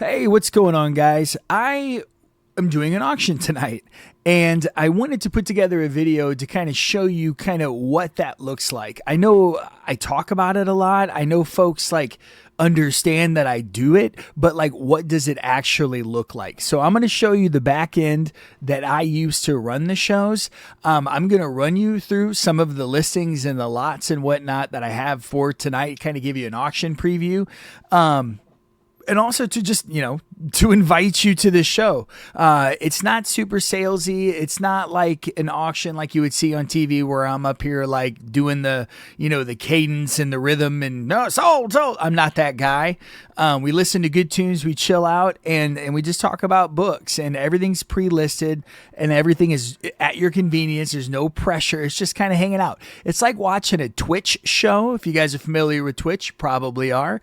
Hey, what's going on, guys? I am doing an auction tonight, and I wanted to put together a video to kind of show you kind of what that looks like. I know I talk about it a lot. I know folks like understand that I do it, but like, what does it actually look like? So I'm going to show you the back end that I use to run the shows. I'm going to run you through some of the listings and the lots and whatnot that I have for tonight, kind of give you an auction preview. And also to just, to invite you to the show. It's not super salesy. It's not like an auction like you would see on TV where I'm up here like doing the, the cadence and the rhythm and no, sold. I'm not that guy. We listen to good tunes, we chill out, and we just talk about books, and everything's pre-listed and everything is at your convenience. There's no pressure. It's just kind of hanging out. It's like watching a Twitch show. If you guys are familiar with Twitch, you probably are.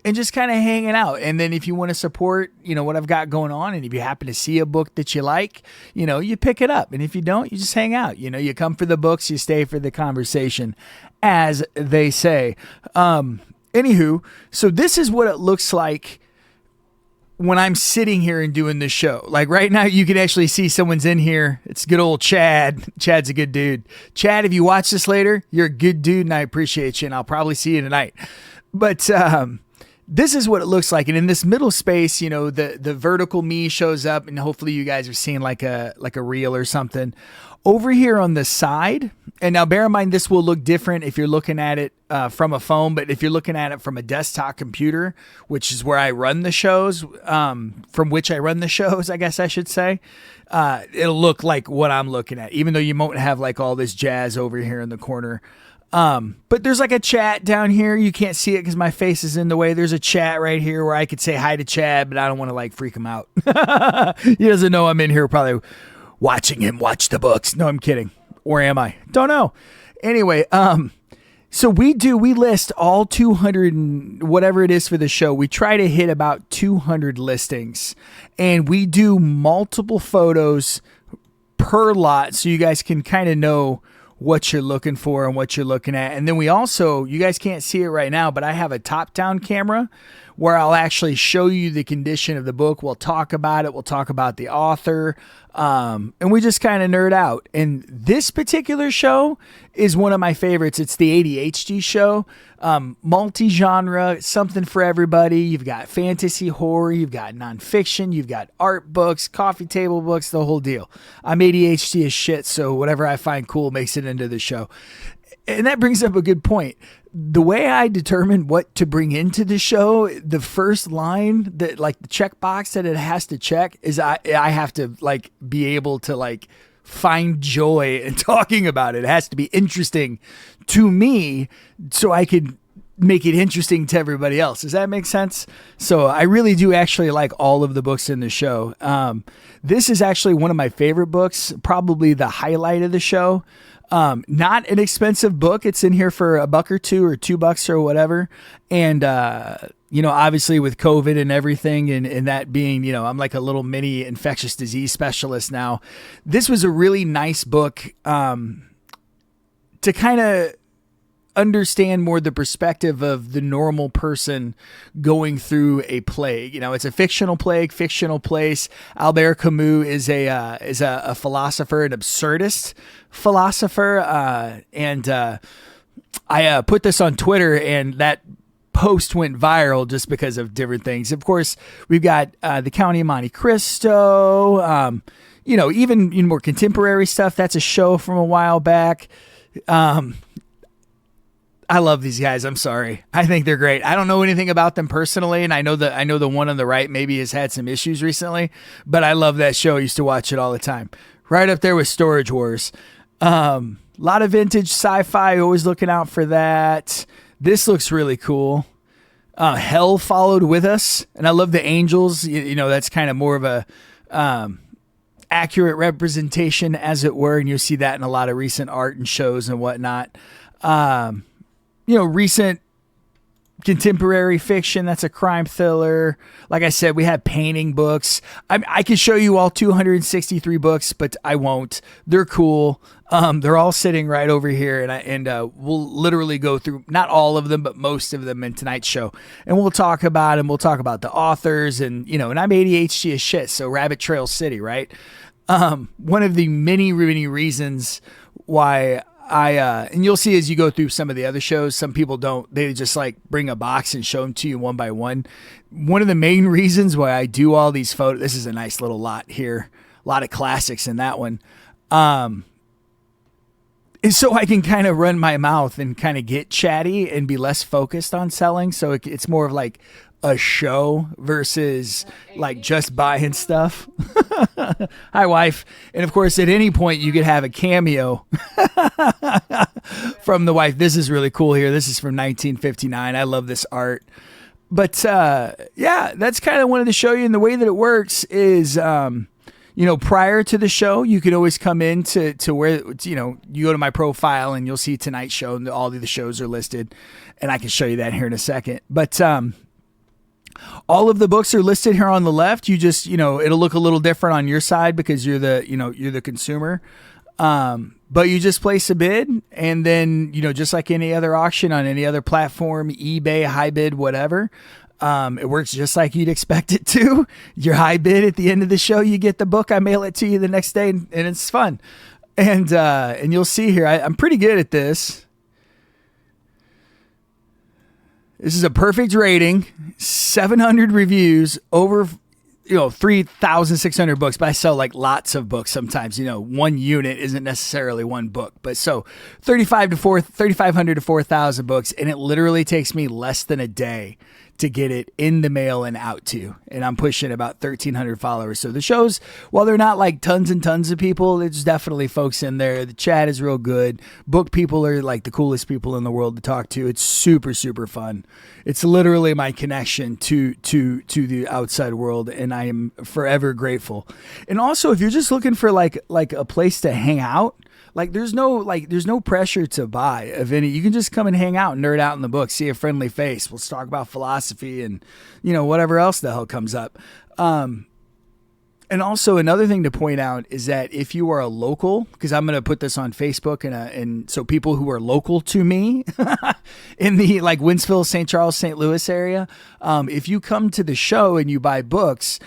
And just kind of hanging out. And then if you want to support, what I've got going on, and if you happen to see a book that you like, you pick it up. And if you don't, you just hang out. You come for the books, you stay for the conversation, as they say. Anywho, so this is what it looks like when I'm sitting here and doing this show. Like right now, you can actually see someone's in here. It's good old Chad. Chad's a good dude. Chad, if you watch this later, you're a good dude, and I appreciate you, and I'll probably see you tonight. But, this is what it looks like. And in this middle space, the vertical me shows up, and hopefully you guys are seeing like a reel or something. Over here on the side, and now bear in mind this will look different if you're looking at it from a phone, but if you're looking at it from a desktop computer, which is where I run the shows, I guess I should say, it'll look like what I'm looking at, even though you won't have like all this jazz over here in the corner. But there's like a chat down here. You can't see it because my face is in the way. There's a chat right here where I could say hi to Chad, but I don't want to like freak him out. He doesn't know I'm in here probably watching him watch the books. No, I'm kidding. Or am I? Don't know. Anyway, so we list all 200 and whatever it is for the show. We try to hit about 200 listings, and we do multiple photos per lot so you guys can kind of know what you're looking for and what you're looking at. And then we also, you guys can't see it right now, but I have a top-down camera where I'll actually show you the condition of the book. We'll talk about it. We'll talk about the author. And we just kind of nerd out. And this particular show is one of my favorites. It's the ADHD show. Multi-genre, something for everybody. You've got fantasy, horror, you've got nonfiction, you've got art books, coffee table books, the whole deal. I'm ADHD as shit, so whatever I find cool makes it into the show. And that brings up a good point. The way I determine what to bring into the show, the first line that like the checkbox that it has to check is I have to like be able to like find joy in talking about it. It has to be interesting to me so I could make it interesting to everybody else. Does that make sense? So I really do actually like all of the books in the show. This is actually one of my favorite books, probably the highlight of the show. Not an expensive book. It's in here for $1 or $2 or $2 or whatever. And, obviously with COVID and everything and that being, I'm like a little mini infectious disease specialist now. This was a really nice book, to kind of understand more the perspective of the normal person going through a plague. It's a fictional plague, fictional place. Albert Camus is a philosopher, an absurdist philosopher. And I put this on Twitter, and that post went viral just because of different things. Of course, we've got the County of Monte Cristo, even more contemporary stuff. That's a show from a while back. I love these guys. I'm sorry. I think they're great. I don't know anything about them personally, and I know the one on the right maybe has had some issues recently, but I love that show. I used to watch it all the time. Right up there with Storage Wars. A lot of vintage sci-fi. Always looking out for that. This looks really cool. Hell Followed With Us, and I love the angels. That's kind of more of a accurate representation, as it were, and you'll see that in a lot of recent art and shows and whatnot. Recent contemporary fiction. That's a crime thriller. Like I said, we have painting books. I could show you all 263 books, but I won't. They're cool. They're all sitting right over here, and we'll literally go through not all of them, but most of them in tonight's show, and we'll talk about them. We'll talk about the authors, and and I'm ADHD as shit, so Rabbit Trail City, right? One of the many reasons why and you'll see as you go through some of the other shows, some people don't, they just like bring a box and show them to you one by one. One of the main reasons why I do all these photos, this is a nice little lot here, a lot of classics in that one, is so I can kind of run my mouth and kind of get chatty and be less focused on selling. So it's more of like a show versus like just buying stuff. Hi, wife. And of course, at any point you could have a cameo from the wife. This is really cool here. This is from 1959. I love this art. But yeah, that's kind of wanted to show you. And the way that it works is, prior to the show, you could always come in to where, you go to my profile and you'll see tonight's show and all of the shows are listed. And I can show you that here in a second. But all of the books are listed here on the left. You just, it'll look a little different on your side because you're the consumer. But you just place a bid and then, just like any other auction on any other platform, eBay, high bid, whatever. It works just like you'd expect it to. Your high bid at the end of the show, you get the book. I mail it to you the next day and it's fun. And you'll see here, I'm pretty good at this. This is a perfect rating, 700 reviews, over 3,600 books, but I sell like lots of books sometimes. One unit isn't necessarily one book, but so 3,500 to 4,000 books, and it literally takes me less than a day to get it in the mail and out to you. And I'm pushing about 1,300 followers. So the shows, while they're not like tons and tons of people, there's definitely folks in there. The chat is real good. Book people are like the coolest people in the world to talk to. It's super, super fun. It's literally my connection to the outside world, and I am forever grateful. And also, if you're just looking for like a place to hang out, there's no pressure to buy of any. You can just come and hang out and nerd out in the book, see a friendly face. Let's talk about philosophy and, whatever else the hell comes up. And also another thing to point out is that if you are a local, because I'm going to put this on Facebook and so people who are local to me in the like Wentzville, St. Charles, St. Louis area, if you come to the show and you buy books,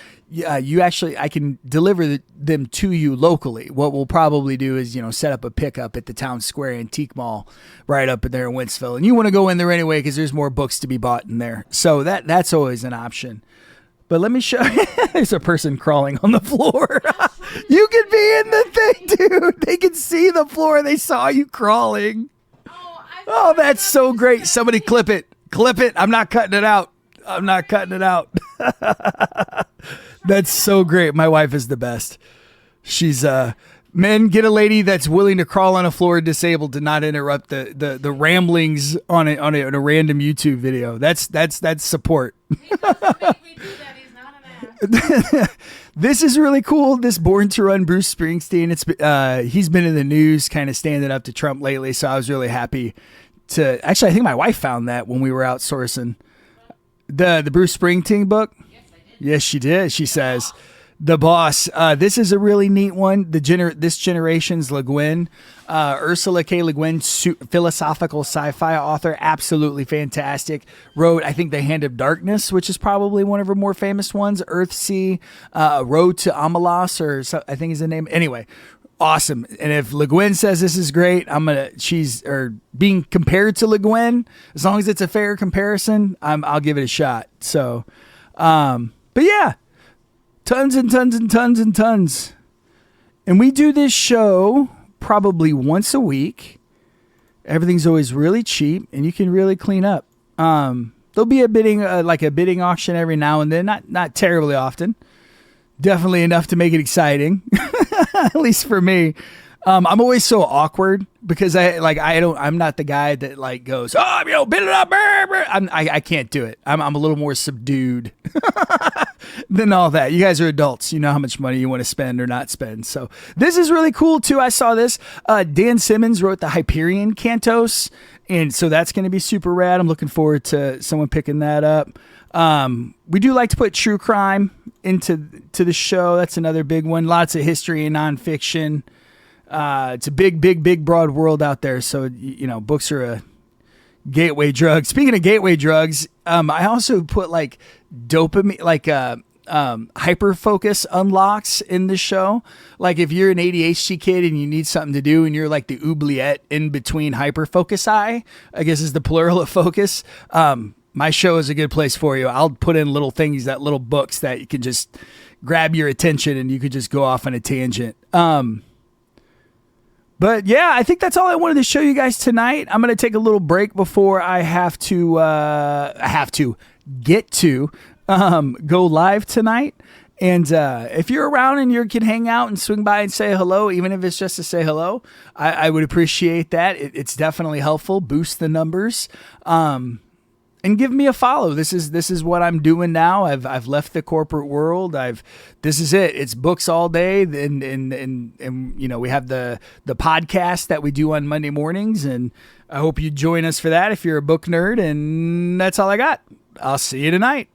I can deliver them to you locally. What we'll probably do is, set up a pickup at the Town Square Antique Mall right up in there in Wentzville. And you want to go in there anyway because there's more books to be bought in there. So that's always an option. But let me show you. There's a person crawling on the floor. You could be in the thing, dude. They can see the floor. They saw you crawling. Oh, that's so great. Somebody clip it. Clip it. I'm not cutting it out. That's so great. My wife is the best. She's men, get a lady that's willing to crawl on a floor disabled to not interrupt the ramblings on a random YouTube video. That's support. We do that. He's not an ass. This is really cool. This Born to Run Bruce Springsteen. He's been in the news kind of standing up to Trump lately, so I was really happy to actually I think my wife found that when we were out sourcing the Bruce Springsteen book. Yes, she did. She says, The Boss. This is a really neat one. This generation's Le Guin. Ursula K. Le Guin, philosophical sci-fi author. Absolutely fantastic. Wrote, I think, The Hand of Darkness, which is probably one of her more famous ones. Earthsea. Road to Amalas, I think is the name. Anyway, awesome. And if Le Guin says this is great, she's being compared to Le Guin. As long as it's a fair comparison, I'll give it a shot. So, but yeah, tons and tons and tons and tons. And we do this show probably once a week. Everything's always really cheap and you can really clean up. There'll be a bidding auction every now and then, not terribly often. Definitely enough to make it exciting, at least for me. I'm always so awkward because I'm not the guy that like goes, oh, build it up. Brr, brr. I can't do it. I'm a little more subdued than all that. You guys are adults. You know how much money you want to spend or not spend. So this is really cool too. I saw this. Dan Simmons wrote the Hyperion Cantos. And so that's going to be super rad. I'm looking forward to someone picking that up. We do like to put true crime into the show. That's another big one. Lots of history and nonfiction. It's a big, broad world out there. So, books are a gateway drug. Speaking of gateway drugs, I also put like dopamine, like hyper focus unlocks in the show. Like if you're an ADHD kid and you need something to do and you're like the oubliette in between hyper focus I guess is the plural of focus. My show is a good place for you. I'll put in little things, little books that you can just grab your attention and you could just go off on a tangent. But yeah, I think that's all I wanted to show you guys tonight. I'm going to take a little break before I have to go live tonight. And if you're around and you can hang out and swing by and say hello, even if it's just to say hello, I would appreciate that. It's definitely helpful. Boost the numbers. And give me a follow. This is what I'm doing now. I've left the corporate world. This is it. It's books all day. And we have the podcast that we do on Monday mornings. And I hope you join us for that if you're a book nerd. And that's all I got. I'll see you tonight.